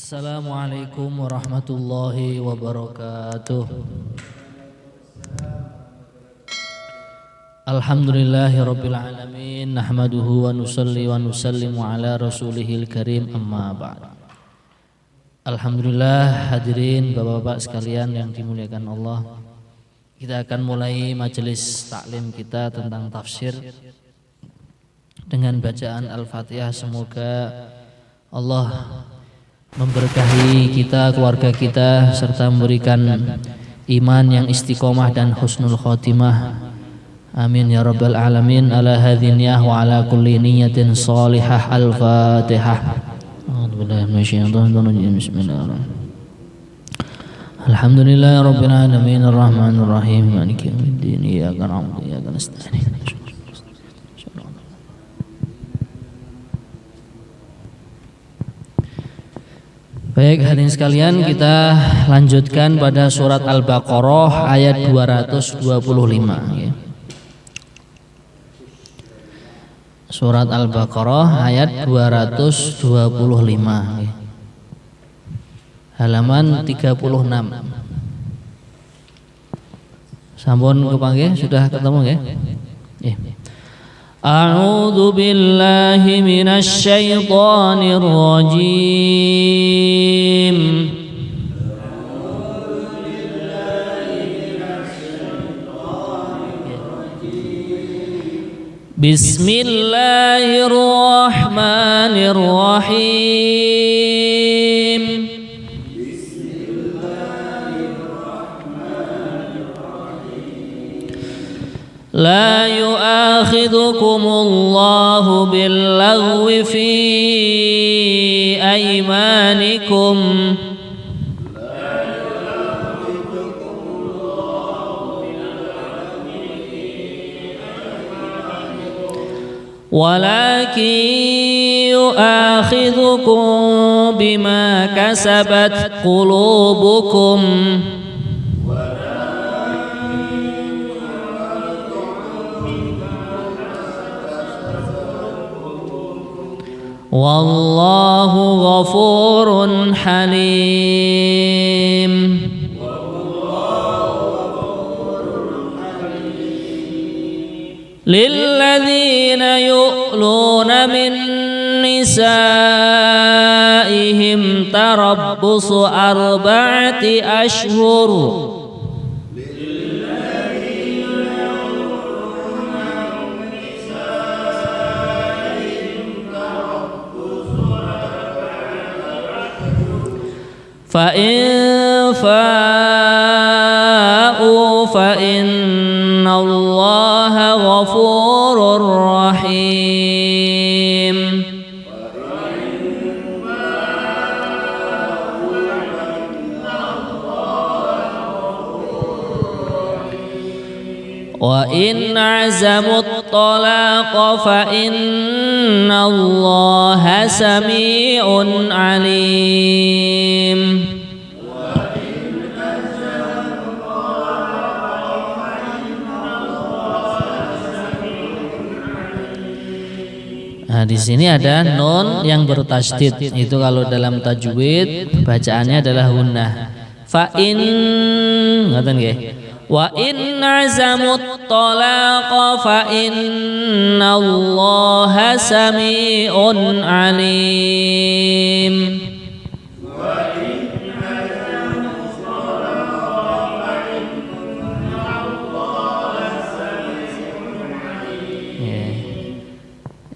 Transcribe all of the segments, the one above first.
Assalamualaikum warahmatullahi wabarakatuh. Alhamdulillahirabbil alamin, nahmaduhu wa nusalli wa nusallimu ala rasulihil karim, amma ba'd. Alhamdulillah, hadirin Bapak-bapak sekalian yang dimuliakan Allah. Kita akan mulai majelis taklim kita tentang tafsir dengan bacaan Al-Fatihah. Semoga Allah memberkahi kita, keluarga kita, serta memberikan iman yang istiqomah dan husnul khotimah. Amin ya rabbal alamin. Ala hadhin niyah wa ala kulli niyatin salihah. Al-Fatihah. Bismillahirrahmanirrahim. Alhamdulillahi rabbil alamin, arrahmanir rahim, maliki yaumiddin, iyyaka na'budu wa iyyaka nasta'in. Baik hadirin sekalian, kita lanjutkan pada surat Al-Baqarah ayat 225 ya. Surat Al-Baqarah ayat 225 ya. Halaman 36. Sampun kepanggih, sudah ketemu ya? A'udzu billahi minasy syaithanir rajim. Bismillahirrahmanirrahim. لا يؤاخذكم الله باللغو في أيمانكم ولكن يؤاخذكم بما كسبت قلوبكم والله غفور حليم. للذين يؤلون من نسائهم تربص 4 أشهر فإن فاءوا فإن الله غفور رحيم. وإن عزموا الطلاق فإن الله سميع عليم. Nah, di sini ada nun yang bertasydid. Itu kalau dalam tajwid bacaannya adalah hunnah. Fa in, ngoten nggih. Wa in azamut talaqa fa innallaha sami'un alim.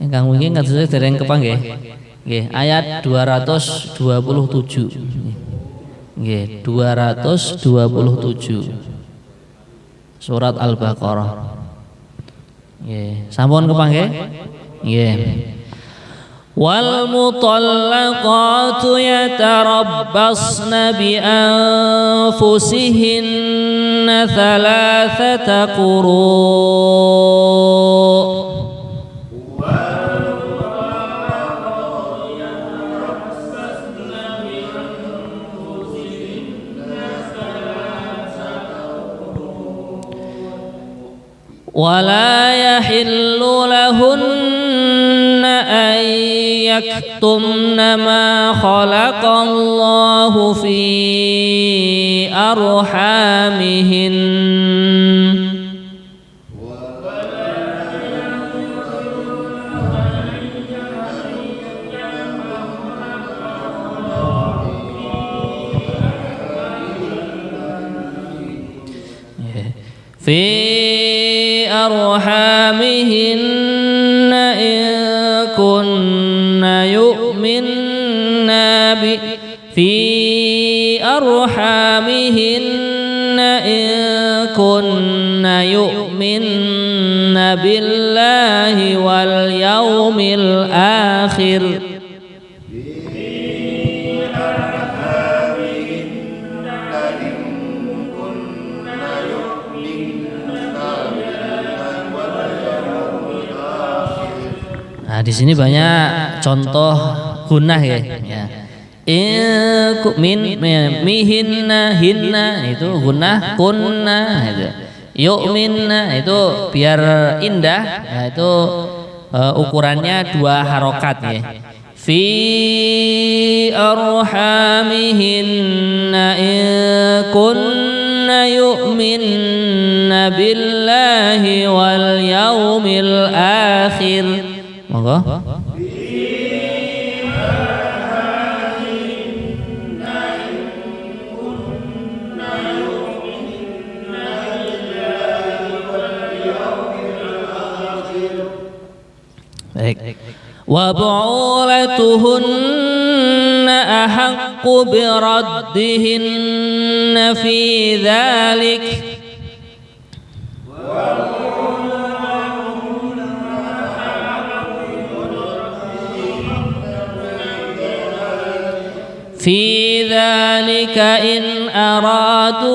Kang wingi kados dereng kepanggih. Nggih, ayat 227. Nggih, 227. Surat Al-Baqarah. Nggih, sampun kepanggih? Nggih. Wal mutallaqatu yatarabbasna bi anfusihinna 3 quru'. ولا يحل لهن أن يكتمن ما خلق الله في أرحامهن في أرحامهن إن كن يؤمن في أرحامهن إن كن يؤمن بالله واليوم الآخر Nah, di sini banyak contoh gunah ya. Mihinna hinna itu gunah, kunna itu. Yu'minna itu biar indah, ya, itu ukurannya 2 harokat ya. Fi arhamihinna in kunna yu'minna billahi wal yaumil akhir. Monggo. Baik. Wa bu'ulatuhunna ahaqqu biraddihinna fi dzalik. في ذلك إن أرادوا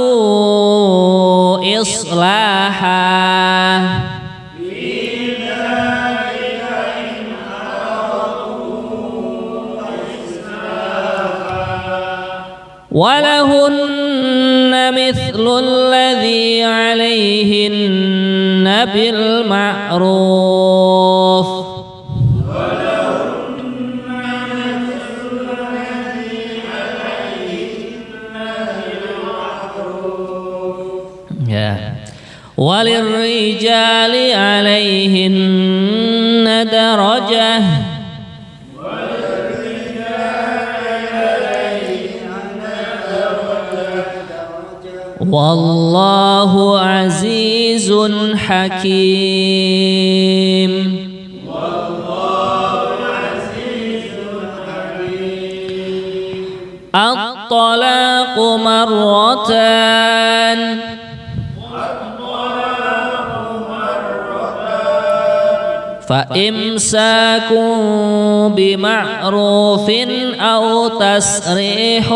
إصلاحا ولهن مثل الذي عليهن بالمعروف وللرجال عليهن درجة والله عزيز حكيم الطلاق مرتان فإمساك بمعروف أو تسريح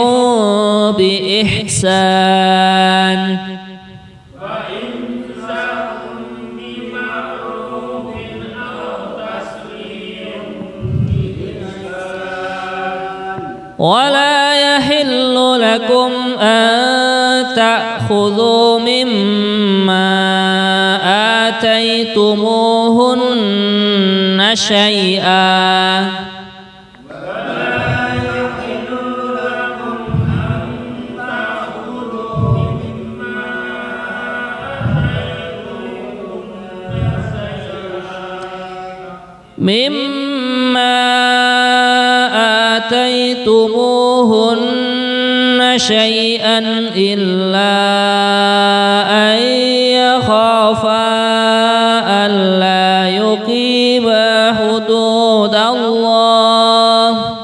بإحسان ولا يحل لكم أن تأخذوا مما آتيتموهن شيئا إلا أن يخافا ألا يقيما حدود الله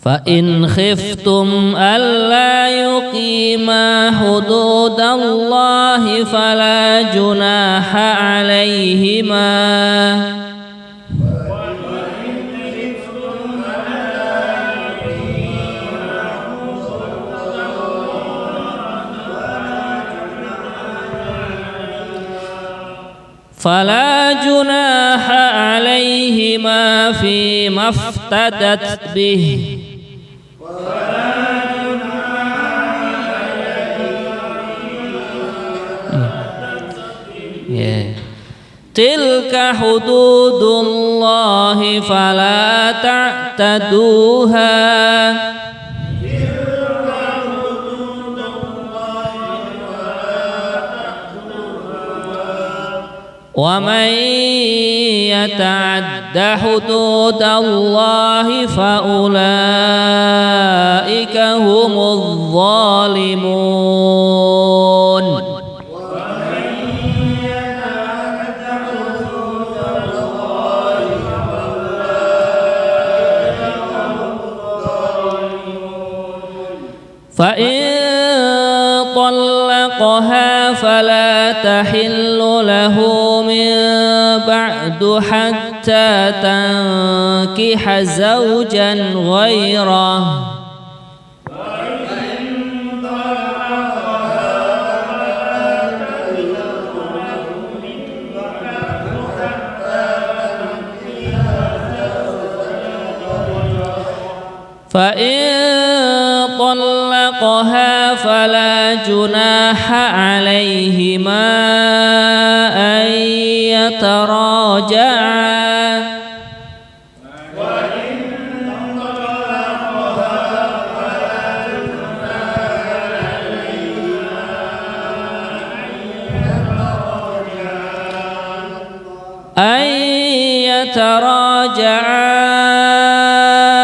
فإن خفتم ألا يقيما حدود الله فلا جناح عليهما فلا جناح عليهما فيما افتدت به تلك حدود الله فلا تعتدوها ومن يتعد حدود الله فأولئك هم الظالمون فإن طلقها فلا تحل له من بعد حتى تنكح زوجا غيره فإن طلقها فلا جناح عليهما أن يتراجعا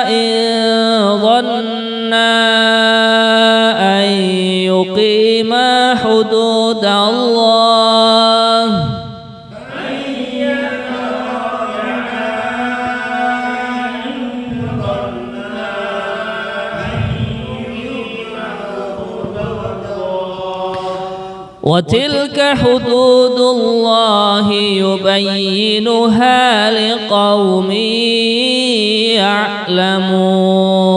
إن ظنا أن يقيما حدود الله وتلك حدود الله يبينها لقوم يعلمون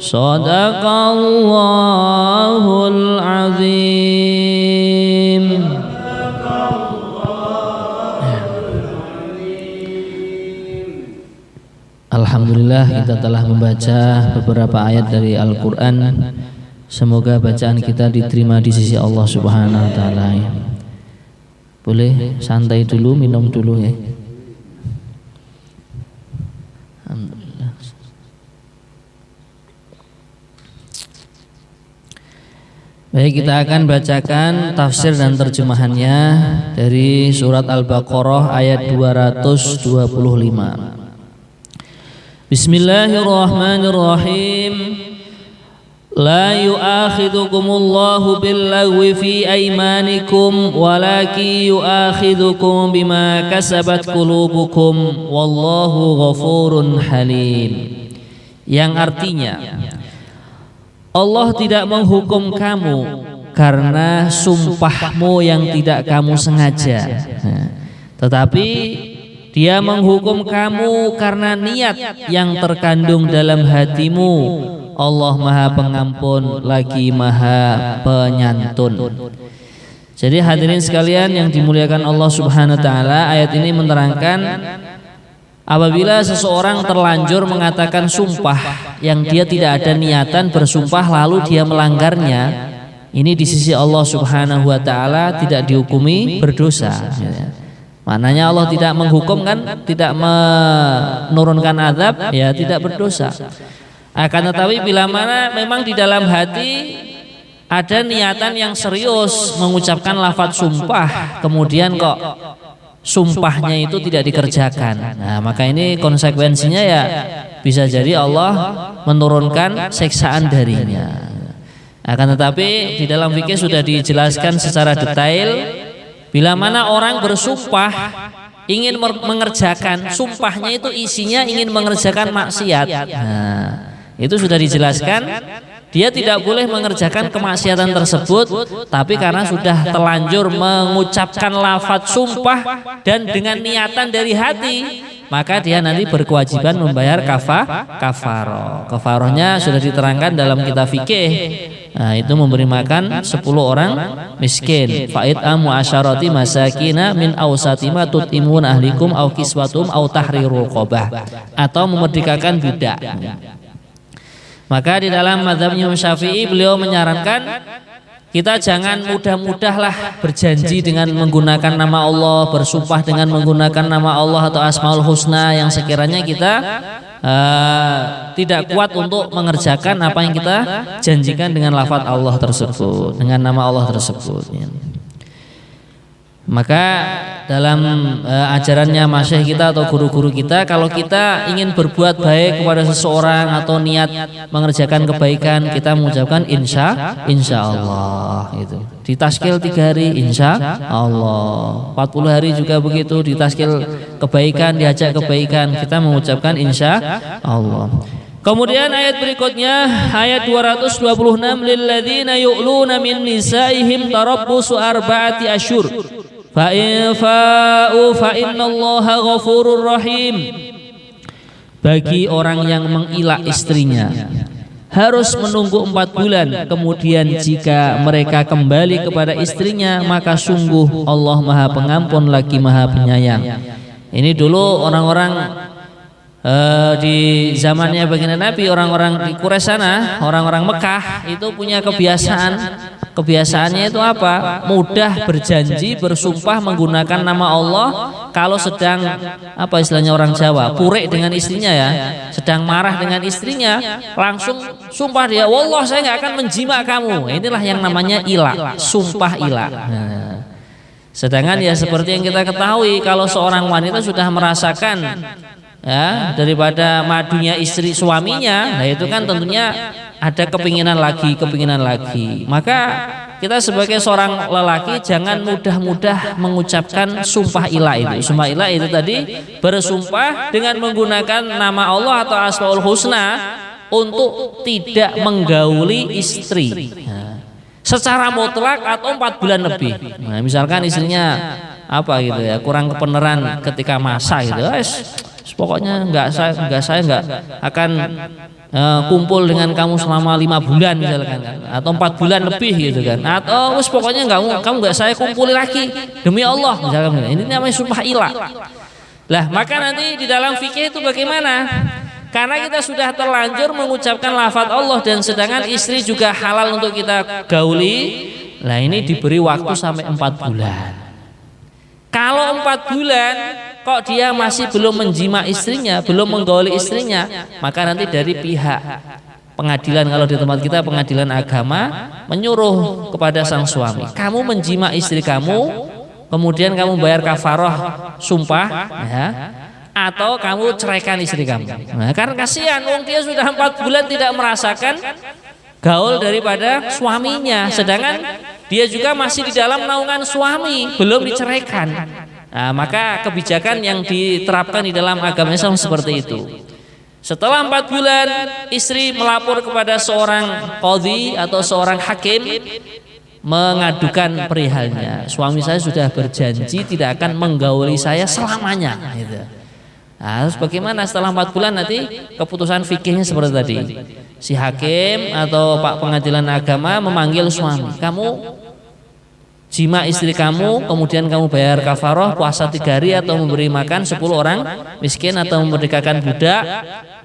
صدق الله العظيم. Alhamdulillah kita telah membaca beberapa ayat dari Al-Quran. Semoga bacaan kita diterima di sisi Allah Subhanahu wa Ta'ala. Boleh santai dulu, minum dulu ya. Alhamdulillah. Baik, kita akan bacakan tafsir dan terjemahannya dari surat Al-Baqarah ayat 225. Bismillahirrahmanirrahim. La yu'akhidhukumullahu billagwi fi aymanikum walakin yu'akhidhukum bima kasabat qulubukum wallahu ghafurun halim. Yang artinya, Allah tidak menghukum kamu karena sumpahmu yang tidak kamu sengaja, tetapi Dia menghukum kamu karena niat yang terkandung dalam hatimu. Allah Maha Pengampun lagi Maha Penyantun. Jadi hadirin sekalian yang dimuliakan Allah Subhanahu wa Ta'ala, ayat ini menerangkan apabila seseorang terlanjur mengatakan sumpah yang dia tidak ada niatan bersumpah lalu dia melanggarnya, ini di sisi Allah Subhanahu wa Ta'ala tidak dihukumi berdosa. Maknanya Allah tidak menghukum kan, tidak menurunkan azab, ya tidak berdosa. Akan tetapi bila mana memang di dalam hati ada niatan yang serius mengucapkan lafaz sumpah, kemudian kok sumpahnya itu tidak dikerjakan, nah maka ini konsekuensinya ya bisa jadi Allah menurunkan siksaan darinya. Akan tetapi di dalam fikih sudah dijelaskan secara detail, bila mana orang bersumpah ingin mengerjakan, sumpahnya itu isinya ingin mengerjakan maksiat. Nah, itu sudah dijelaskan, dia tidak boleh mengerjakan kemaksiatan tersebut, tapi karena sudah terlanjur mengucapkan lafaz sumpah dan dengan niatan dari hati, maka dia nanti berkewajiban membayar kafaroh. Kafarohnya sudah diterangkan dalam kitab fikih. Nah, itu memberi makan 10 orang miskin. Fa'it'amu asyarati masakina min awsati ma tut'imun ahlikum aw kiswatum aw tahriru raqabah, atau memerdekakan budak. Maka di dalam mazhab Imam Syafi'i beliau menyarankan kita jangan mudah-mudahlah berjanji dengan menggunakan nama Allah, bersumpah dengan menggunakan nama Allah atau Asmaul Husna yang sekiranya kita tidak kuat untuk mengerjakan apa yang kita janjikan dengan lafaz Allah tersebut, dengan nama Allah tersebut. Maka dalam ajarannya masyayikh kita atau guru-guru kita, kalau kita ingin berbuat baik kepada seseorang atau niat mengerjakan kebaikan, kita mengucapkan insya Allah itu. Ditaskil 3 hari insya Allah, 40 hari juga begitu, ditaskil kebaikan, diajak kebaikan, kita mengucapkan insya Allah. Kemudian ayat berikutnya, ayat 226, lilladzina yu'luna min nisaihim tarabbusu arba'ati asyhur fa in fa'u fa innallaha ghafurur rahim. Bagi orang yang mengilah istrinya harus menunggu 4 bulan, kemudian jika mereka kembali kepada istrinya maka sungguh Allah Maha Pengampun lagi Maha Penyayang. Ini dulu orang-orang di zamannya baginda Nabi, orang-orang di Quraisy sana, orang-orang Mekah itu punya kebiasaannya itu apa? Mudah berjanji, bersumpah menggunakan nama Allah kalau sedang apa istilahnya orang Jawa, purik dengan istrinya ya, sedang marah dengan istrinya, langsung sumpah dia, wallah saya nggak akan menjima kamu. Inilah yang namanya ilah, sumpah ilah. Sedangkan ya seperti yang kita ketahui, kalau seorang wanita sudah merasakan ya daripada madunya istri suaminya, nah itu kan tentunya ada kepinginan lagi. Maka kita sebagai seorang lelaki jangan mudah-mudah mengucapkan sumpah ilah itu. Sumpah ilah itu tadi bersumpah dengan menggunakan nama Allah atau Asmaul Husna untuk tidak menggauli istri secara mutlak atau 4 bulan lebih. Nah, misalkan istrinya apa gitu ya, kurang kebenaran ketika masa gitu, pokoknya saya nggak akan kumpul dengan kamu selama 5 bulan misalkan, atau 4 bulan lebih gitu kan, atau pokoknya kamu nggak saya kumpuli lagi demi Allah misalkan. Ini namanya sumpah ilah. Lah maka nanti di dalam fikih itu bagaimana? Karena kita sudah terlanjur mengucapkan lafaz Allah dan sedangkan istri juga halal untuk kita gauli. Lah ini diberi waktu sampai 4 bulan. Kalau 4 bulan kok dia masih belum menjima istrinya, belum menggauli istrinya, maka nanti dari pihak pengadilan, kalau di tempat kita pengadilan agama, menyuruh kepada sang suami, kamu menjima istri kamu, kemudian kamu bayar kafaroh sumpah ya, atau kamu ceraikan istri kamu. Nah, karena kasihan, dia sudah 4 bulan tidak merasakan gaul daripada suaminya, sedangkan dia juga masih di dalam naungan suami, belum diceraikan. Nah, maka kebijakan yang diterapkan di dalam agama Islam seperti itu. Setelah 4 bulan istri melapor kepada seorang qadhi atau seorang hakim, mengadukan perihalnya, suami saya sudah berjanji tidak akan menggauli saya selamanya gitu. Nah, terus bagaimana setelah 4 bulan nanti keputusan fikihnya seperti tadi. Si hakim atau pak pengadilan agama memanggil suami, kamu jima istri kamu, kemudian kamu bayar kafaroh, puasa 3 hari atau memberi makan 10 orang miskin atau memerdekakan budak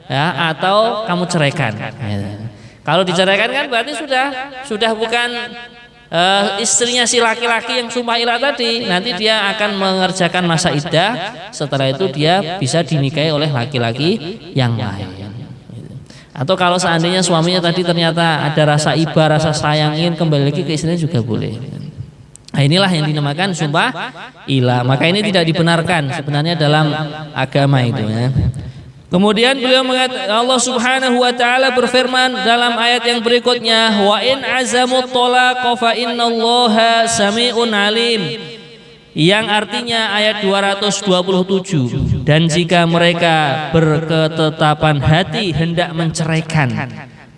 ya, atau kamu ceraikan. Kalau diceraikan kan berarti sudah bukan istrinya si laki-laki yang sumpah ilah tadi. Nanti dia akan mengerjakan masa iddah, setelah itu dia bisa dinikahi oleh laki-laki yang lain. Atau kalau seandainya suaminya tadi ternyata ada rasa iba, rasa sayang, ingin kembali lagi ke istrinya juga boleh. Nah, inilah yang dinamakan sumpah ilah. Maka ini tidak dibenarkan sebenarnya dalam agama itu ya. Kemudian beliau mengatakan, Allah Subhanahu wa taala berfirman dalam ayat yang berikutnya, wa in azamut talaqa fa innallaha sami'un alim. Yang artinya ayat 227, dan jika mereka berketetapan hati hendak menceraikan,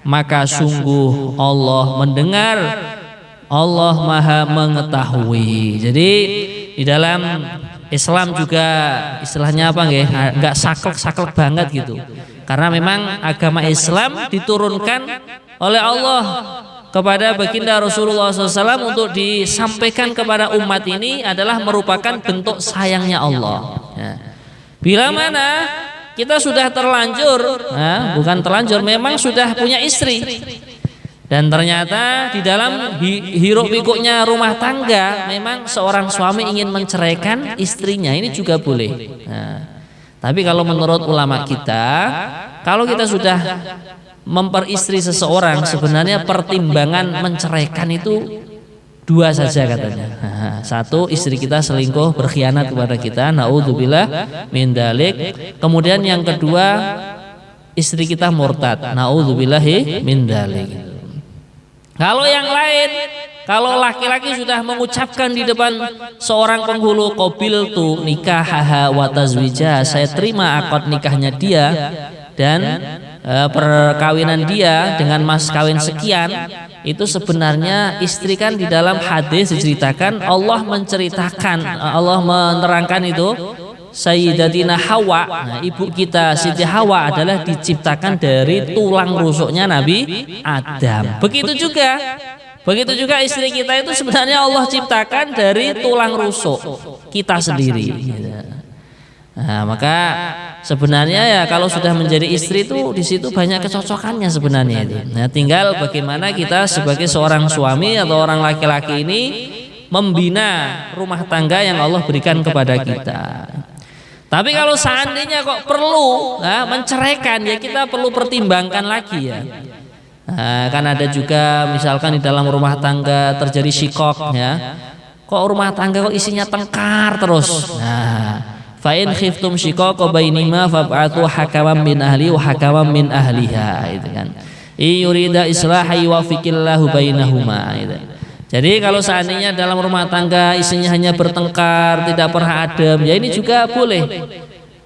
maka sungguh Allah mendengar, Allah Maha mengetahui. Jadi di dalam Islam juga istilahnya apa nggih, enggak saklek-saklek banget gitu. Karena memang agama Islam diturunkan oleh Allah kepada baginda Rasulullah SAW untuk disampaikan kepada umat ini adalah merupakan bentuk sayangnya Allah. Ya. Bila mana kita sudah terlanjur, bukan terlanjur, memang sudah punya istri, dan ternyata di dalam hiruk pikuknya rumah tangga memang seorang suami ingin menceraikan istrinya, ini juga boleh. Nah, tapi kalau menurut ulama kita, kalau kita sudah memperistri seseorang, sebenarnya pertimbangan menceraikan itu dua saja katanya. Satu, istri kita selingkuh, berkhianat kepada kita, naudzubillah min dzalik. Kemudian yang kedua, istri kita murtad, naudzubillahi min dzalik. Kalau yang lain, kalau laki-laki sudah mengucapkan di depan seorang penghulu, qabiltu nikahaha wa tazwijah, saya terima akad nikahnya dia dan perkawinan dia dengan mas kawin sekian, itu sebenarnya istri kan di dalam hadis diceritakan, Allah menceritakan, Allah menerangkan itu Sayyidatina Hawa, ibu kita Siti Hawa adalah diciptakan dari tulang rusuknya Nabi Adam. Begitu juga istri kita itu sebenarnya Allah ciptakan dari tulang rusuk kita sendiri. Nah, maka sebenarnya ya kalau sudah menjadi istri itu di situ banyak kecocokannya sebenarnya itu. Nah, tinggal bagaimana kita sebagai seorang suami atau orang laki-laki ini membina rumah tangga yang Allah berikan kepada kita. Tapi kalau seandainya kok perlu menceraikan, ya kita perlu pertimbangkan lagi ya. Nah, kan ada juga misalkan di dalam rumah tangga terjadi syikok ya. Kok rumah tangga kok isinya tengkar terus. Nah, fa in khiftum shiqaqa bainihima fab'atu hakaman min ahli wa hakaman min ahliha, itu kan. Yurida islaha yuwaffiqillahu bainahuma, itu. Jadi kalau seandainya dalam rumah tangga isinya hanya bertengkar, tidak pernah adem, ya ini juga boleh.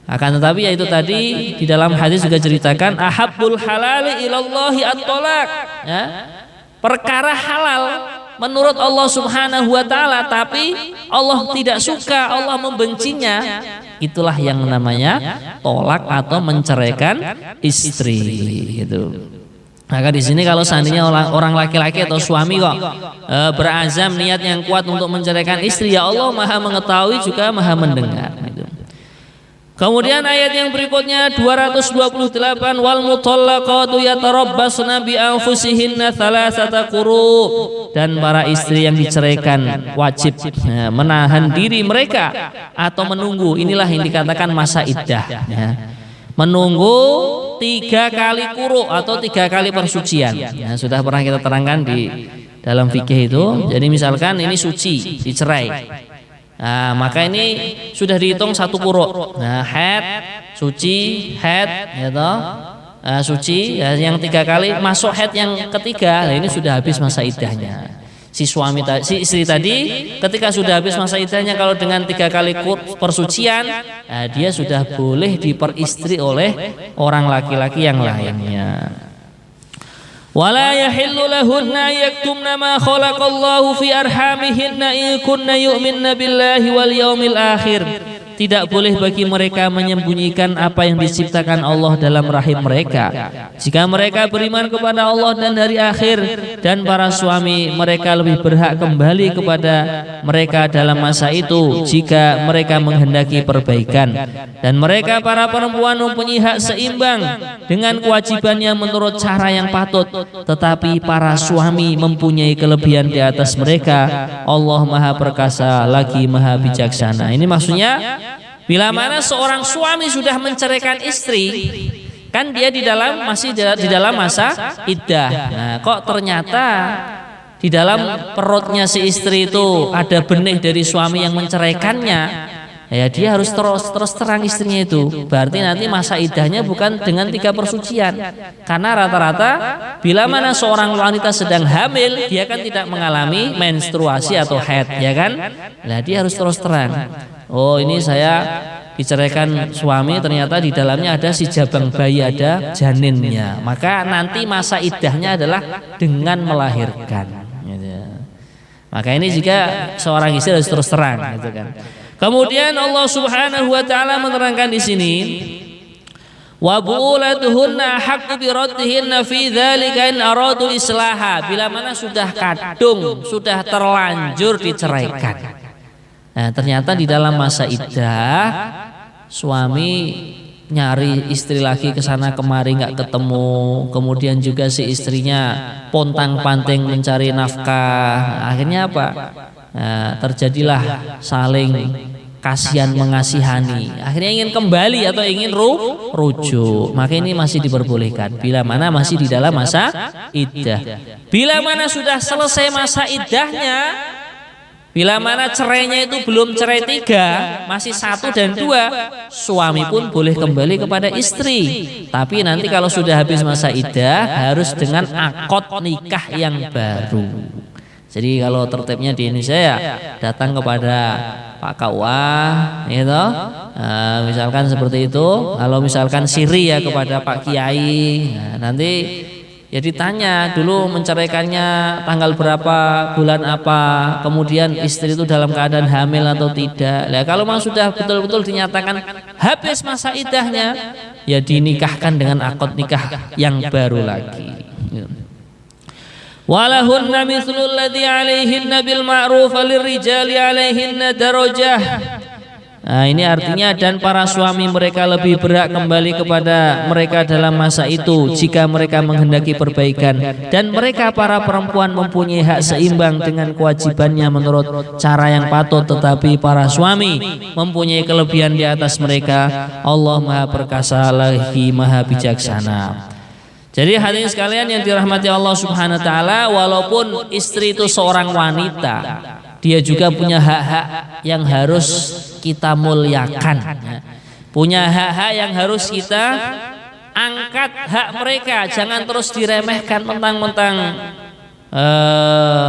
Akan tetapi ya itu tadi di dalam hadis juga ceritakan ahabbul halali ilallahi at-talaq, ya. Perkara halal menurut Allah Subhanahu wa taala tapi Allah tidak suka, Allah membencinya, itulah yang namanya tolak atau menceraikan istri gitu. Maka di sini kalau seandainya orang laki-laki atau suami kok berazam niat yang kuat untuk menceraikan istri, ya Allah Maha mengetahui juga Maha mendengar gitu. Kemudian ayat yang berikutnya 228, wal mutallaqatu yatarabbasna bi anfusihinna thalathata quru, dan para istri yang diceraikan wajib menahan diri mereka atau menunggu, inilah yang dikatakan masa iddah ya. Menunggu 3 kali quru atau 3 kali persucian ya, sudah pernah kita terangkan di dalam fikih itu. Jadi misalkan ini suci dicerai, nah, maka ini sudah dihitung 1 quru. Nah, haid, suci, haid, ya toh, suci, ya, yang 3 kali masuk haid yang ketiga, nah ini sudah habis masa iddahnya. Si istri tadi ketika sudah habis masa iddahnya, kalau dengan 3 kali persucian, nah, dia sudah boleh diperistri oleh orang laki-laki yang lainnya. Wala yahillu lahunna yaktumna ma khalaqallahu fi arhamihinna in kunna yu'minna billahi wal yawmil akhir. Tidak boleh bagi mereka menyembunyikan apa yang diciptakan Allah dalam rahim mereka jika mereka beriman kepada Allah dan hari akhir, dan para suami mereka lebih berhak kembali kepada mereka dalam masa itu jika mereka menghendaki perbaikan, dan mereka para perempuan mempunyai hak seimbang dengan kewajibannya menurut cara yang patut, tetapi para suami mempunyai kelebihan di atas mereka. Allah Maha Perkasa lagi Maha Bijaksana. Ini maksudnya bila mana seorang suami sudah menceraikan istri, kan dia masih di dalam masa iddah. Nah, kok ternyata di dalam perutnya si istri itu ada benih dari suami yang menceraikannya, ya dia harus terus terang istrinya itu. Berarti nanti masa iddahnya bukan dengan 3 persucian. Karena rata-rata bila mana seorang wanita sedang hamil, dia kan tidak mengalami menstruasi atau haid, ya kan? Nah, dia harus terus terang. Oh, ini saya diceraikan suami, ternyata di dalamnya ada si jabang bayi, ada janinnya. Maka nanti masa iddahnya adalah dengan melahirkan. Gitu. Maka ini jika seorang istri harus terus terang, gitu kan. Kemudian Allah Subhanahu wa taala menerangkan di sini, wa bu'ulatuhunna haqqu bi raddihinna fi dzalika in aradu islaha, bila mana sudah kadung, sudah terlanjur diceraikan. Nah, ternyata di dalam masa iddah suami nyari istri lagi ke sana kemari nggak ketemu, kemudian juga si istrinya pontang-panting mencari nafkah. Akhirnya apa? Nah, terjadilah saling kasihan mengasihani, akhirnya ingin kembali atau ingin rujuk, maka ini masih diperbolehkan bila mana masih di dalam masa iddah. Bila mana sudah selesai masa iddahnya, bila mana cerainya itu belum cerai 3, masih 1 dan 2, suami pun boleh kembali kepada istri. Tapi nanti kalau sudah habis masa iddah harus dengan akad nikah yang baru. Jadi kalau tertibnya di Indonesia ya datang kepada Pak KUA, gitu. Misalkan seperti itu. Kalau misalkan siri ya kepada Pak Kiai. Nah, nanti ya ditanya dulu menceraikannya tanggal berapa, bulan apa, kemudian istri itu dalam keadaan hamil atau tidak. Nah, kalau memang sudah betul-betul dinyatakan habis masa iddahnya, ya dinikahkan dengan akad nikah yang baru lagi. Walahunna mithlul ladzi 'alaihinna bil ma'ruf walirrijali 'alaihinna darajah. Nah, ini artinya dan para suami mereka lebih berhak kembali kepada mereka dalam masa itu jika mereka menghendaki perbaikan, dan mereka para perempuan mempunyai hak seimbang dengan kewajibannya menurut cara yang patut, tetapi para suami mempunyai kelebihan di atas mereka. Allah Maha Perkasa lagi Maha Bijaksana. Jadi hadirin sekalian yang dirahmati Allah Subhanahu wa taala, walaupun istri itu seorang wanita, dia juga punya hak-hak yang harus kita muliakan. Punya hak-hak yang harus kita angkat hak mereka, jangan terus diremehkan mentang-mentang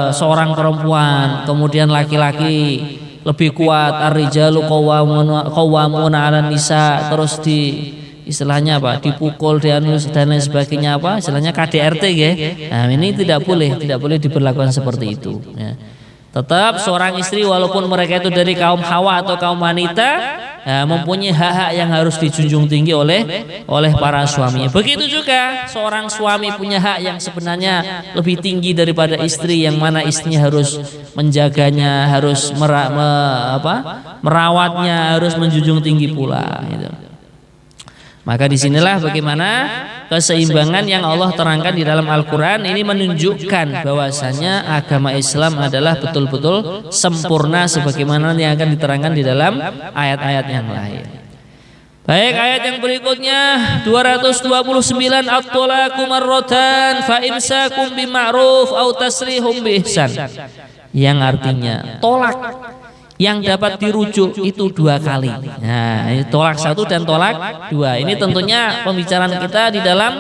seorang perempuan, kemudian laki-laki lebih kuat, ar-rijalu qawwamuna 'alan nisa, terus istilahnya apa, dipukul dan lain sebagainya, apa istilahnya KDRT ya. Nah, ini tidak boleh diberlakukan seperti itu ya. Tetap seorang istri walaupun mereka itu dari kaum hawa atau kaum wanita, mempunyai hak-hak yang harus dijunjung tinggi oleh para suami. Begitu juga seorang suami punya hak yang sebenarnya lebih tinggi daripada istri, yang mana istrinya harus menjaganya, harus merawatnya, harus menjunjung tinggi pula gitu. Maka disinilah bagaimana keseimbangan yang Allah terangkan di dalam Al-Quran ini menunjukkan bahwasanya agama Islam adalah betul-betul sempurna sebagaimana yang akan diterangkan di dalam ayat-ayat yang lain. Baik, ayat yang berikutnya 229, at-talaqu marratan fa imsakum bima'ruf aw tasrihum biihsan, yang artinya tolak yang dapat dirujuk itu 2 kali. Nah, ini tolak 1 dan tolak 2. Ini tentunya pembicaraan kita di dalam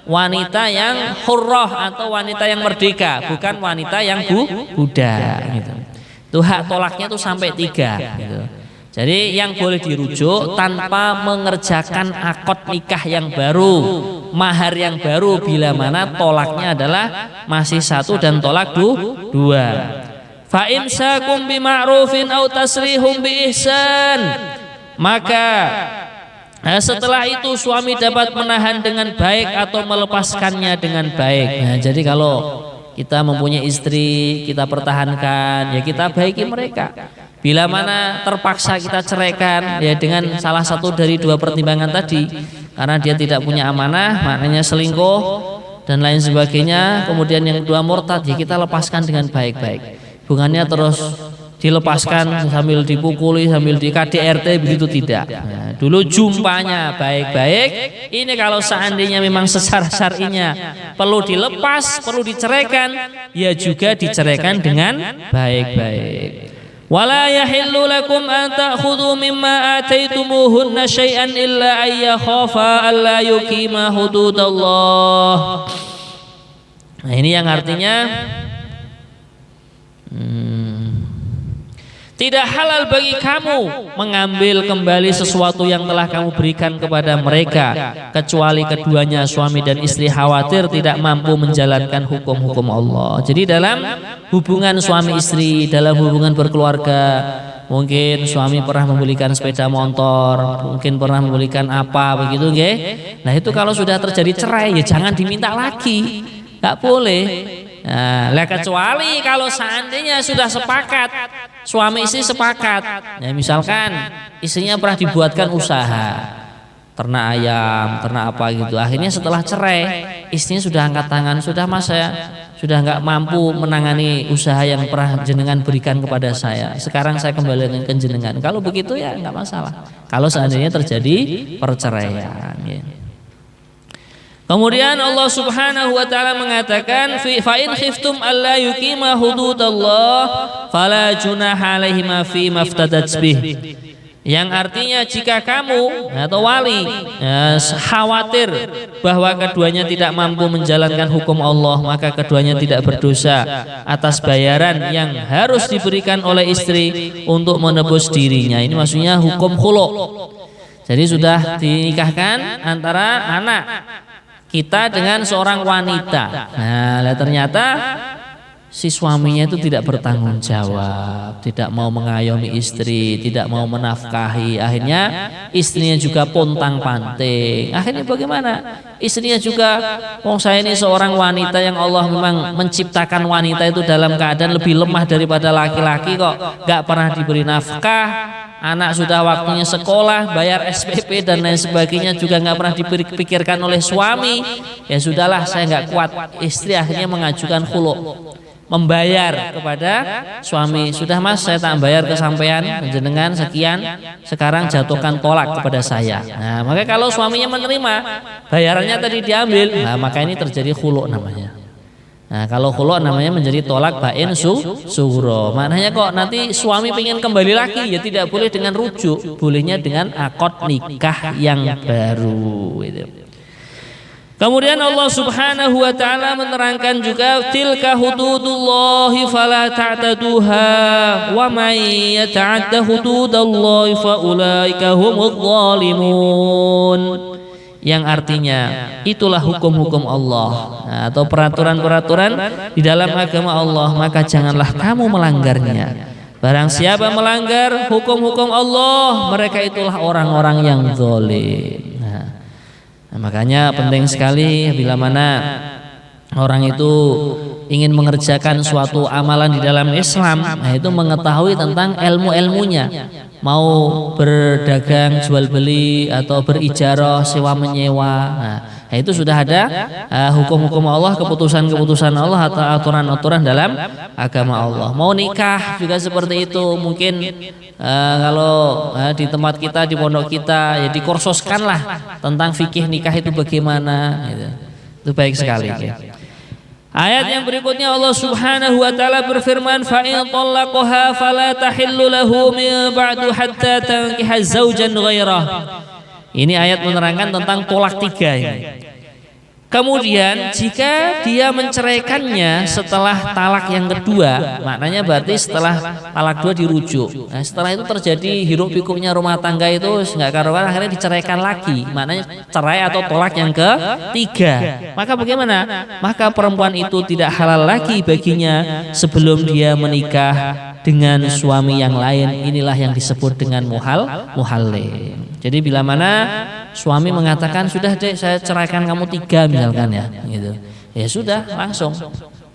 wanita yang hurrah atau wanita yang merdeka, bukan wanita yang budak gitu. Itu hak tolaknya itu sampai 3 gitu. Jadi yang boleh dirujuk tanpa mengerjakan akad nikah yang baru, mahar yang baru, bila mana tolaknya adalah masih 1 dan tolak 2. Fa imsakum bima'rufin aw tasrihum biihsan, maka setelah itu suami dapat menahan dengan baik atau melepaskannya dengan baik. Nah, jadi kalau kita mempunyai istri, kita pertahankan, ya kita baiki mereka. Bila mana terpaksa kita ceraikan, ya dengan salah satu dari 2 pertimbangan tadi, karena dia tidak punya amanah, maknanya selingkuh dan lain sebagainya, kemudian yang kedua murtad, ya kita lepaskan dengan baik-baik. Bukannya terus dilepaskan sambil dipukuli, sambil di KDRT, begitu tidak. Nah, dulu jumpanya baik-baik. Ini kalau seandainya memang secara syar'inya perlu dilepas, perlu diceraikan, ya juga diceraikan dengan baik-baik. Wala yahillu lakum an ta'khudhu mimma ataitumuhunna syai'an illa ay yakhafa alla yuqima hududallah. Nah, ini yang artinya tidak halal bagi kamu mengambil kembali sesuatu yang telah kamu berikan kepada mereka, kecuali keduanya suami dan istri khawatir tidak mampu menjalankan hukum-hukum Allah. Jadi dalam hubungan suami istri, dalam hubungan berkeluarga, Mungkin suami pernah membelikan sepeda motor, mungkin pernah membelikan apa begitu nggih. Nah, itu kalau sudah terjadi cerai ya jangan diminta lagi. Enggak boleh. Nah, kecuali kalau seandainya sudah sepakat, suami istri sepakat. Ya, misalkan istrinya pernah dibuatkan usaha ternak ayam, ternak apa gitu. Akhirnya setelah cerai, istrinya sudah angkat tangan, sudah mas saya sudah nggak mampu menangani usaha yang pernah jenengan berikan kepada saya. Sekarang saya kembalikan ke jenengan. Kalau begitu ya nggak masalah. Kalau seandainya terjadi perceraian. Ya. Kemudian Allah Subhanahu wa taala mengatakan fa in khiftum alla yuqima hududallah fala junaha alaihima fi maftadat bih. Yang artinya jika kamu atau wali khawatir bahwa keduanya tidak mampu menjalankan hukum Allah, maka keduanya tidak berdosa atas bayaran yang harus diberikan oleh istri untuk menebus dirinya. Ini maksudnya hukum khulu'. Jadi sudah dinikahkan antara anak kita dengan seorang wanita. Nah, ternyata si suaminya itu tidak bertanggung jawab, tidak mau mengayomi istri, tidak mau menafkahi. Akhirnya istrinya juga pontang-panting. Akhirnya bagaimana? Istrinya juga, saya ini seorang wanita yang Allah memang menciptakan wanita itu dalam keadaan lebih lemah daripada laki-laki kok. Gak pernah diberi nafkah. Anak sudah waktunya sekolah, bayar SPP dan lain sebagainya juga nggak pernah dipikirkan oleh suami. Ya sudahlah, saya nggak kuat. Istri akhirnya mengajukan khulu', membayar kepada suami. Sudah mas, saya tak bayar kesampean jenengan sekian, sekarang jatuhkan tolak kepada saya. Nah, maka kalau suaminya menerima, bayarannya tadi diambil, nah maka ini terjadi khulu' namanya. Nah, kalau khulu' namanya menjadi tolak bain sughra. Maknanya kok nanti suami pengen kembali lagi, ya tidak boleh dengan rujuk, bolehnya dengan akad nikah yang baru. Kemudian Allah Subhanahu wa taala menerangkan juga tilka hududullahi fala ta'taduha wa may yata'adda hududallahi fa ulaika humudz zalimun. Yang artinya itulah hukum-hukum Allah, nah, atau peraturan-peraturan di dalam agama Allah, maka janganlah kamu melanggarnya. Barang siapa melanggar hukum-hukum Allah, mereka itulah orang-orang yang zalim. Nah, makanya penting sekali bila mana orang itu ingin mengerjakan suatu amalan di dalam Islam, nah itu mengetahui tentang ilmu-ilmunya. Mau berdagang jual beli atau berijarah sewa menyewa, nah itu sudah ada hukum-hukum Allah, keputusan-keputusan Allah atau aturan-aturan dalam agama Allah. Mau nikah juga seperti itu. Mungkin kalau di tempat kita, di pondok kita, ya dikursoskanlah tentang fikih nikah itu bagaimana, gitu. Itu baik sekali. Ayat yang berikutnya Allah Subhanahu wa taala berfirman fa in talaqaha fala tahillu lahu min ba'du hatta tankiha zaujan ghairah. Ini ayat menerangkan tentang tolak 3 ini. Kemudian jika dia menceraikannya setelah talak yang kedua, maknanya berarti setelah talak 2 dirujuk. Nah, setelah itu terjadi hiruk pikuknya rumah tangga itu nggak karuan, akhirnya diceraikan lagi. Maknanya cerai atau tolak yang ketiga. Maka bagaimana? Maka perempuan itu tidak halal lagi baginya sebelum dia menikah dengan suami yang lain. Inilah yang disebut dengan muhallil. Jadi bila mana suami mengatakan sudah deh saya ceraikan kamu 3 misalkan ya, gitu. Ya sudah langsung.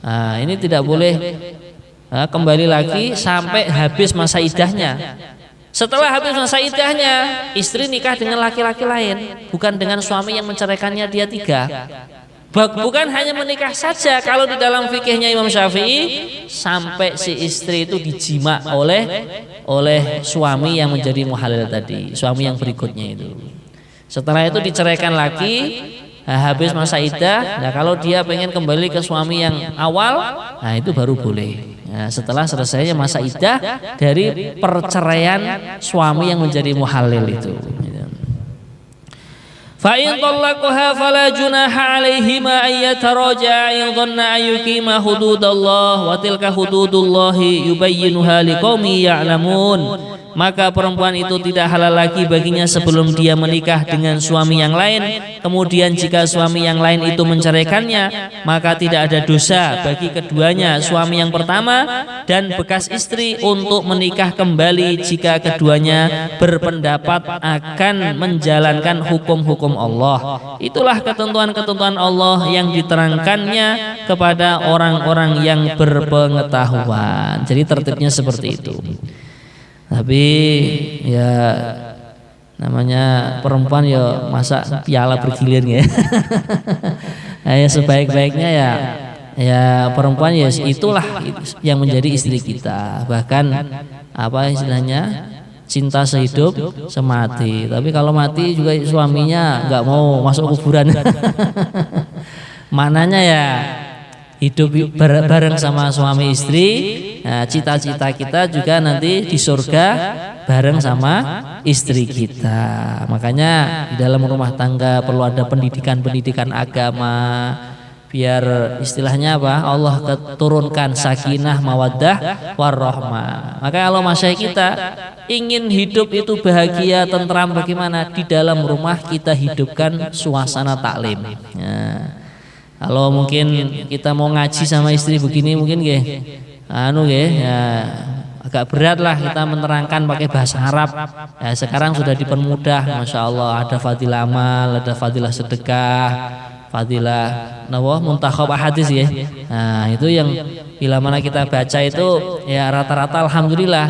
Nah, ini tidak boleh kembali lagi sampai habis masa iddahnya. Setelah habis masa iddahnya, istri nikah dengan laki-laki lain, bukan dengan suami yang menceraikannya dia 3. Bukan hanya menikah saja, kalau di dalam fikihnya Imam Syafi'i sampai si istri itu dijima oleh suami yang menjadi muhallil tadi, suami yang berikutnya itu. Setelah itu diceraikan lagi, habis masa iddah. Nah, kalau dia pengen kembali ke suami yang awal, nah itu baru boleh. Nah, setelah selesainya masa iddah dari perceraian suami yang menjadi muhallil itu. Fa in talaqaha fala junaha alaihima ay yataraja'a in dhanna an yuqima hududallah wa tilka hududullahi yubayyinuha liqaumin ya'lamun. maka perempuan itu tidak halal lagi baginya sebelum dia menikah dengan suami yang lain. Kemudian jika suami yang lain itu menceraikannya, maka tidak ada dosa bagi keduanya, suami yang pertama dan bekas istri, untuk menikah kembali jika keduanya berpendapat akan menjalankan hukum-hukum Allah. Itulah ketentuan-ketentuan Allah yang diterangkannya kepada orang-orang yang berpengetahuan. Jadi tertibnya seperti itu. Tapi ya namanya perempuan ya masa piala bergilir ya. Ya sebaik-baiknya ya perempuan ya itulah yang menjadi istri kita. Bahkan apa istilahnya, cinta sehidup semati. Tapi kalau mati juga suaminya nggak mau masuk kuburan. Maknanya ya hidup bareng sama suami istri. Nah, cita-cita kita juga nanti di surga bareng sama istri kita. Makanya di dalam rumah tangga perlu ada pendidikan agama, biar istilahnya apa, Allah turunkan sakinah, mawaddah, warahmah. Maka kalau masyarakat kita ingin hidup itu bahagia, tentram, bagaimana? Di dalam rumah kita hidupkan suasana taklim. Nah, kalau mungkin kita mau ngaji sama istri begini mungkin ya agak berat lah kita menerangkan pakai bahasa Arab. Ya, sekarang sudah dipermudah, masya Allah, ada fadilah amal, ada fadilah sedekah, fadilah muntakhab hadis ya. Nah, itu yang bila mana kita baca itu ya rata-rata alhamdulillah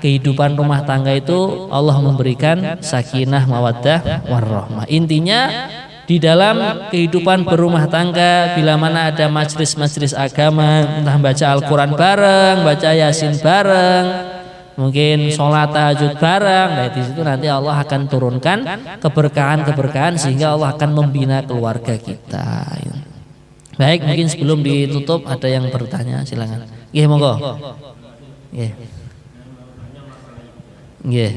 kehidupan rumah tangga itu Allah memberikan sakinah, mawaddah, warahmah. Intinya di dalam kehidupan berumah tangga, bila mana ada majelis-majelis agama, entah baca Al-Quran bareng, baca Yasin bareng, mungkin sholat tahajud bareng, nah di situ nanti Allah akan turunkan keberkahan-keberkahan sehingga Allah akan membina keluarga kita. Baik, mungkin sebelum ditutup ada yang bertanya, silakan. Nggih, monggo. Nggih. Nggih.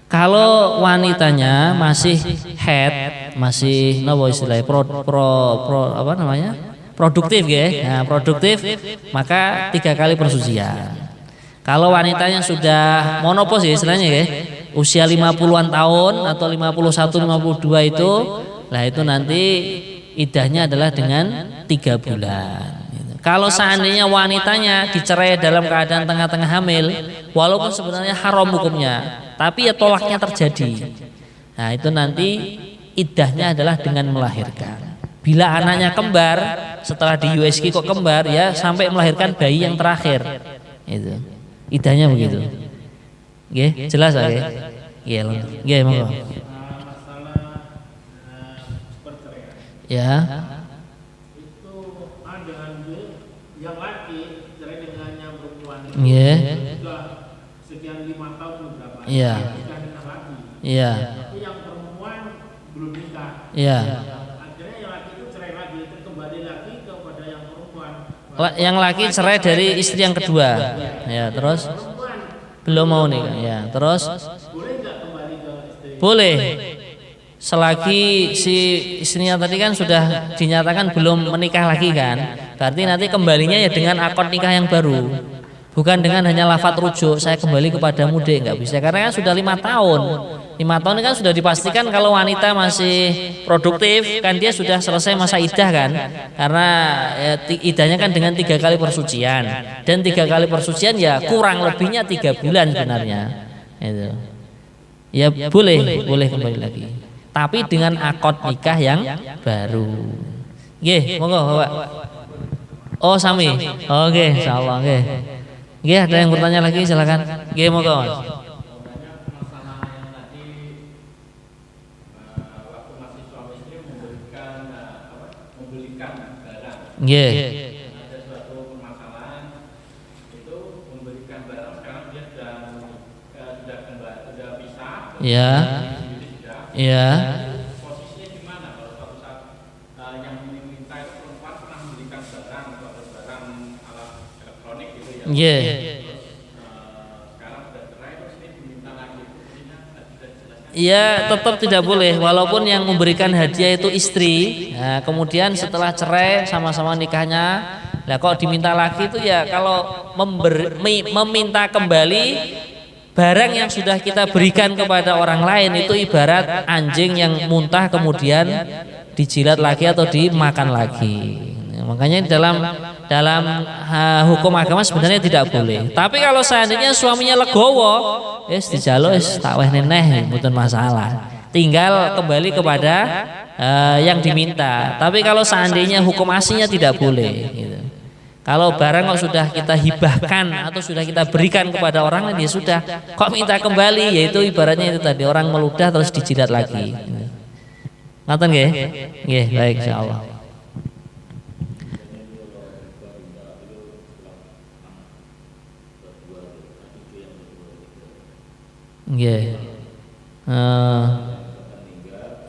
Kalau wanitanya masih head, masih istilahnya produktif ya, nah, produktif, maka 3 kali persucian. Kalau wanitanya sudah monopos ya istilahnya ya, usia 50-an tahun atau 51, 52 itu, lah itu nanti iddahnya adalah dengan 3 bulan. Kalau seandainya wanitanya dicerai dalam keadaan tengah-tengah hamil, walaupun sebenarnya haram hukumnya, tapi ya tolaknya terjadi. Nah itu nanti iddahnya adalah dengan melahirkan. Bila anaknya kembar, setelah di USG kok kembar, ya sampai melahirkan bayi yang terakhir. Itu iddahnya begitu. Oke, jelas ya? Iya, nggih, monggo. Ya. Iya. Sekian 5 tahun berapa? Iya. Iya. Tapi yang perempuan belum nikah. Iya. Akhirnya yang laki itu cerai lagi, kembali lagi kepada yang perempuan. Yang laki cerai dari istri yang kedua. Ya, terus belum mau nikah. Ya, terus boleh nggak kembali ke istri? Boleh. Selagi si istrinya tadi kan sudah dinyatakan belum menikah lagi kan, berarti nanti kembalinya ya dengan akad nikah yang baru. Bukan dengan hanya lafadz rujuk, saya kembali kepadamu deh, nggak bisa, karena kan sudah 5 tahun. 5 tahun ini kan sudah dipastikan kalau wanita masih produktif kan dia sudah selesai masa iddah kan, karena ya, iddahnya kan dengan 3 kali persucian, dan 3 kali persucian ya kurang lebihnya 3 bulan sebenarnya. Itu. Ya boleh kembali lagi, tapi dengan akad nikah yang baru. Nggih, monggo Bapak. Oh sami. Oke, insyaallah nggih. Nggih, ada yang bertanya lagi silakan. Nggih, monggo Mas. Nggih. Ada suatu permasalahan itu memberikan barang, sekarang dia sudah pisah. Iya. Iya. Posisinya gimana kalau suatu saat yang diminta itu perempuan pernah memberikan barang atau barang alat elektronik gitu ya. Iya. Ya tetap tidak boleh, walaupun yang memberikan hadiah itu istri. Nah, kemudian setelah cerai sama-sama nikahnya, lah kok diminta lagi itu ya kalau meminta kembali barang yang sudah kita berikan kepada orang lain itu ibarat anjing yang muntah kemudian dijilat lagi atau dimakan lagi. Makanya dalam hukum agama sebenarnya tidak boleh. Tapi kalau seandainya suaminya legowo, dijaluk tak weh neneh, bukan masalah. Tinggal kembali kepada yang diminta. Tapi kalau seandainya hukum aslinya tidak boleh. Gitu. Kalau barang kok sudah kita hibahkan atau sudah kita berikan kepada orang lain, ya sudah. Kok minta kembali, yaitu ibaratnya itu tadi orang meludah terus dijilat lagi. Ngaten nggih? Nggih, baik insyaallah. Nggih.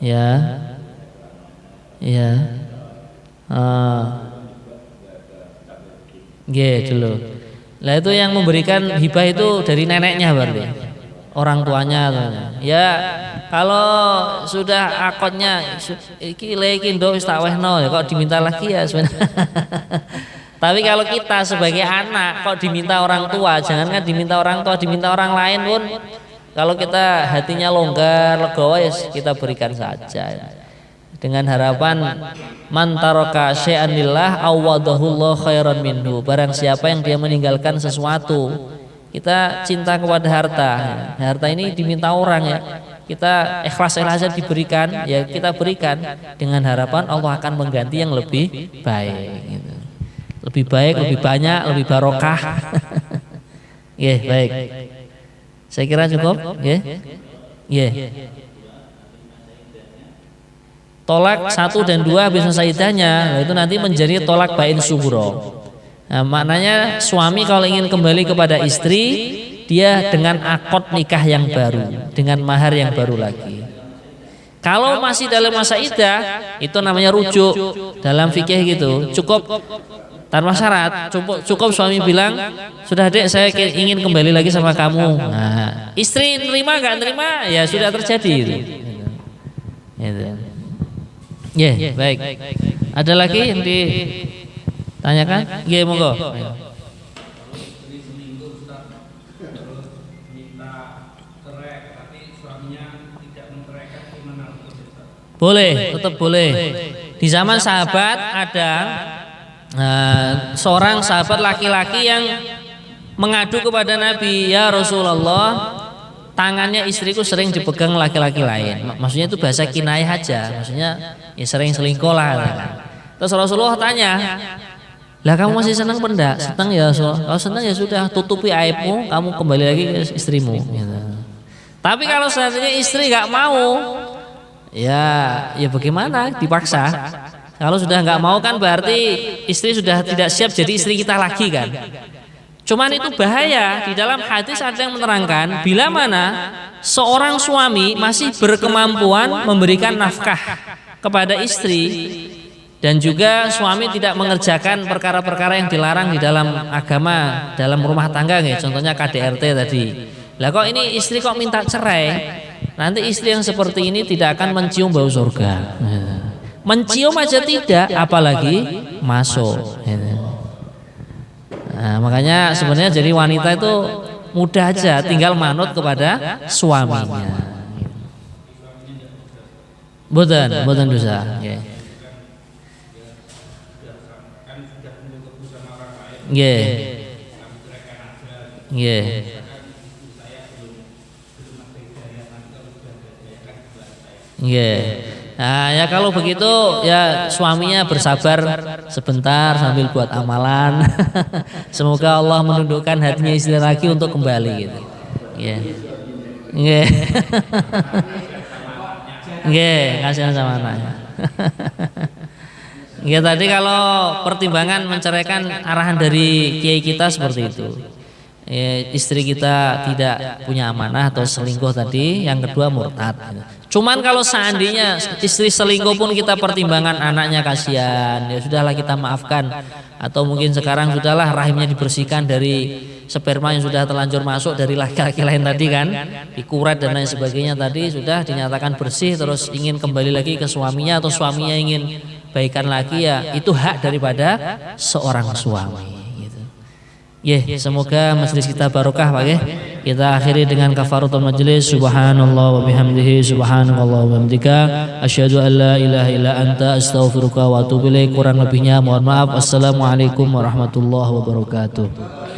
Ya. Ya. Nggih dulu. Lah itu yang memberikan hibah itu dari neneknya berarti. Orang tuanya. Ya, kalau sudah akadnya iki ndok wis tak wehno ya kok diminta lagi ya sebenarnya. Tapi kalau kita sebagai anak kok diminta orang tua, jangankan diminta orang tua, diminta orang lain pun kalau kita hatinya longgar, legowo ya kita berikan saja. Dengan harapan man taraka syai'an lillah awadahullahu khairan minhu. Barang siapa yang dia meninggalkan sesuatu, kita cinta kepada harta. Harta ini diminta orang ya. Kita ikhlas-ikhlas saja diberikan, ya kita berikan dengan harapan Allah akan mengganti yang lebih baik gitu. Lebih baik, lebih banyak, lebih barokah. Baik. Saya kira cukup, Tolak 1 dan 2 habis selesai iddahnya, itu nanti menjadi tolak bain subro. Nah, maknanya suami kalau ingin kembali kepada istri, dia dengan akad nikah yang baru, dengan mahar yang baru lagi. Kalau masih dalam masa iddah, itu namanya rujuk dalam fikih gitu. Cukup tanpa syarat, cukup suami bilang, sudah dek saya ingin kembali lagi sama kamu. Nah, istri nerima nggak nerima, ya sudah terjadi itu. Baik. Ada lagi yang ditanyakan? Monggo. Boleh, tetap boleh. Di zaman sahabat ada seorang sahabat laki-laki yang mengadu kepada Nabi, ya Rasulullah, tangannya istriku sering dipegang laki-laki lain. Maksudnya itu bahasa kinayah aja, maksudnya ya sering selingkuh lah. Terus Rasulullah tanya, lah kamu masih senang benda? Senang ya Rasulullah. Kalau senang ya sudah, tutupi aibmu, kamu kembali lagi ke istrimu. Gitu. Tapi kalau seandainya istri nggak mau, ya bagaimana? Dipaksa. Kalau sudah nggak mau kan berarti istri sudah tidak siap jadi istri kita lagi kan. Cuman itu bahaya. Di dalam hadis ada yang menerangkan bila mana seorang suami masih berkemampuan memberikan nafkah kepada istri dan juga suami tidak mengerjakan perkara-perkara yang dilarang di dalam agama dalam rumah tangga ya, contohnya KDRT tadi. Lah kok ini istri kok minta cerai? Nanti istri yang seperti ini tidak akan mencium bau surga. Mencium aja tidak, apalagi masuk. Nah, makanya sebenarnya jadi wanita itu mudah aja, tinggal manut kepada suaminya. Boten dosa. Nah ya kalau begitu ya suaminya bersabar sebentar sambil buat amalan. Semoga Allah menundukkan hatinya istri lagi untuk kembali gitu. Kasihan sama anaknya. Tadi kalau pertimbangan menceraikan arahan dari kiai kita seperti itu. Istri kita tidak punya amanah atau selingkuh tadi, yang kedua murtad. Cuman kalau seandainya istri selingkuh pun kita pertimbangkan anaknya kasihan, ya sudahlah kita maafkan. Atau mungkin sekarang sudahlah rahimnya dibersihkan dari sperma yang sudah terlanjur masuk dari laki-laki lain tadi kan, dikuret dan lain sebagainya tadi sudah dinyatakan bersih, terus ingin kembali lagi ke suaminya atau suaminya ingin baikan lagi, ya itu hak daripada seorang suami. Semoga majelis kita barokah Pak. Kita akhiri dengan kafaratul majelis. Subhanallah wa bihamdihi, subhanallah wa bihamdika, asyhadu an la ilaha illa anta, astaghfiruka wa atubu ilaik. Kurang lebihnya mohon maaf. Assalamualaikum warahmatullahi wabarakatuh.